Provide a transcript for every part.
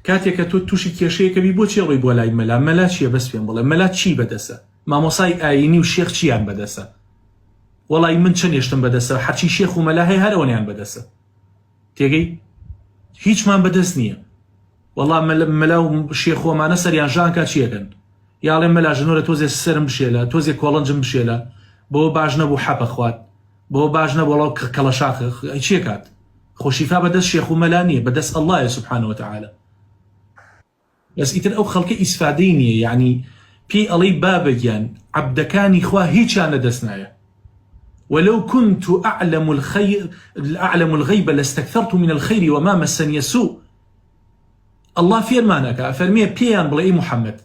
کاتێککە تۆ تووشی کێشەیەکەبی بۆ چێڵی بۆ لای مەلا مەلا چیە بەس پێم بڵێ مەلا چی بەدەسە مامۆسای ئاینی و شێخ چیان بەدەسە وەڵی من چەند هێشتم بەدەسە هەرچی شێخ و مەلا هەیە هەرەوەنیان بەدەسە تێگەی هیچمان بەدەست نییە وەڵا مەلا و شێخۆمانە سەریان ژانکە چیەکەن یاڵێ مەلا ژنۆرە تۆزێ سرم بشێلە تۆزێ کۆڵنجم بشێلە بۆ باش نەبوو حەپە خوات بۆ باش نەبووڵاو کەڵە شاخ چیە کات خۆشیفا بەدەست شێخ و مەلا نییە بەدەست ئەڵڵایە سوبحانه وتعالى بەس ئیتر ئەو خەڵکە ئیسفادەی نییە یعنی پێی ئەڵەی بابەگیان عەبدەکانی خوا هیچیان لەدەست نایە ولو كنت أعلم الغيب لاستكثرت من الخير وما مسني السوء الله فيرمانك فرمي بيان بلاي محمد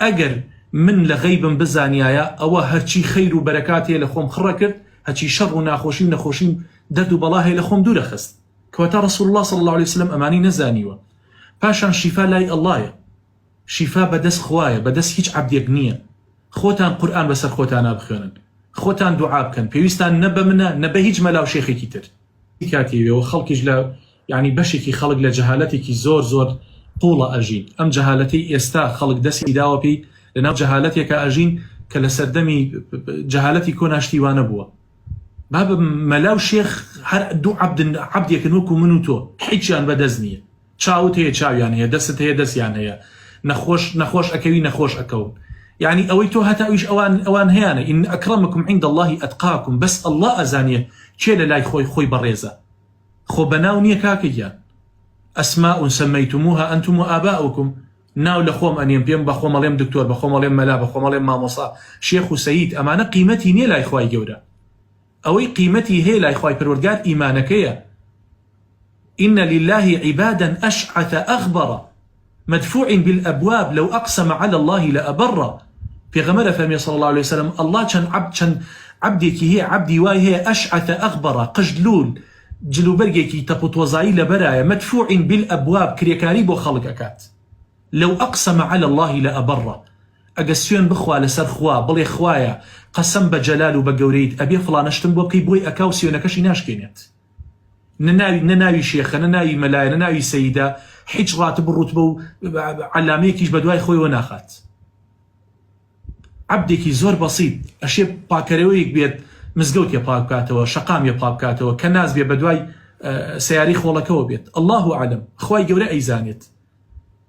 أجر من لغيب بزانيايا أو هرشي خير وبركاته لخوم خركر هرشي شر وناخوشين نخوشين درد بلاه لخوم دور خست كوتا رسول الله صلى الله عليه وسلم أماني نزانيوا باشان شفاء لاي الله شفاء بدس خوايا بدس هيج عبد يبنيه خوتان قرآن بسر خوتان بخيرن خوتان دعاء بكن بيوستان نبا منا نبا هيج ملاو شيخي كتر كاتي وخلقي جلا يعني بشكي خلق لجهالتك زور زور طولة أجين أم جهالتي يستا خلق دسي داوبي لنا جهالتك أجين كالسردمي جهالتي كون أشتي وانبوا باب ملاو شيخ هر دو عبد يكنوكو منو تو حيتشان بدزنية تشاوت هي تشاو يعني هي دست هي دس يعني هي نخوش أكوي نخوش أكون يعني أويتو هتا أويش أوان هيانا إن أكرمكم عند الله أتقاكم بس الله أزانية كيلا لاي خوي بريزة خو بناونية كاكيان أسماء سميتموها أنتم وآباؤكم ناو لخوم أن ينبيم بخوم عليهم دكتور بخوم عليهم ملا بخوم عليهم ماموسا شيخ وسيد أمانة قيمتي ني لاي خواي جورا أوي قيمتي هي لاي خواي پروردگار إيمانك هي إن لله عبادا أشعث أغبر مدفوع بالأبواب لو أقسم على الله لأبر في غمرة فمي صلى الله عليه وسلم الله كان عبدك هي عبدي واي هي أشعث أغبر قجلول جلو برقيكي تبوت وزاي لبرايا مدفوع بالأبواب كريكاري بو خلق أكات لو أقسم على الله لأبر أقسيون بخوا لسر خوا بلي خوايا قسم بجلال وبقوريد أبي فلانشتم بوكي بوي أكاوسي ونكشي ناشكينيت نناوي شيخ نناوي ملايا نناوي سيدة حيج راتب الرتبة علاميكيش بدواي خوي وناخات عبدكي زور بسيط أشياء باكرويك بيد مزگەوت یە پاک بکاتەوە شەقام یە پاک بکاتەوە کە ناز بێ بەدوای سیاری خۆڵەکەەوە بێت الله عالم خوای گەورە ئەیزانێت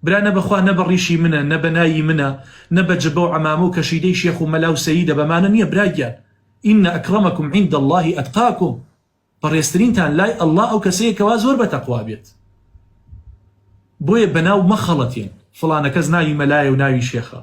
برا نەبەخوا نەبە ڕیشی منە نەبە نایی منە نەبە جبە و عەمامە و کەشیدەی شێخ و مەلا و سەییدە بەمانە نییە براگیان ئین ئەکرەمەکم عیند الله ئەتقاکم بەڕێزترینتان لای ئەڵڵا ئەو کەسەیە کەوا زۆر بەتەقوا بێت بۆیە بەناو مەخەڵەتێن فڵانە کەس ناوی مەلایە و ناوی شێخە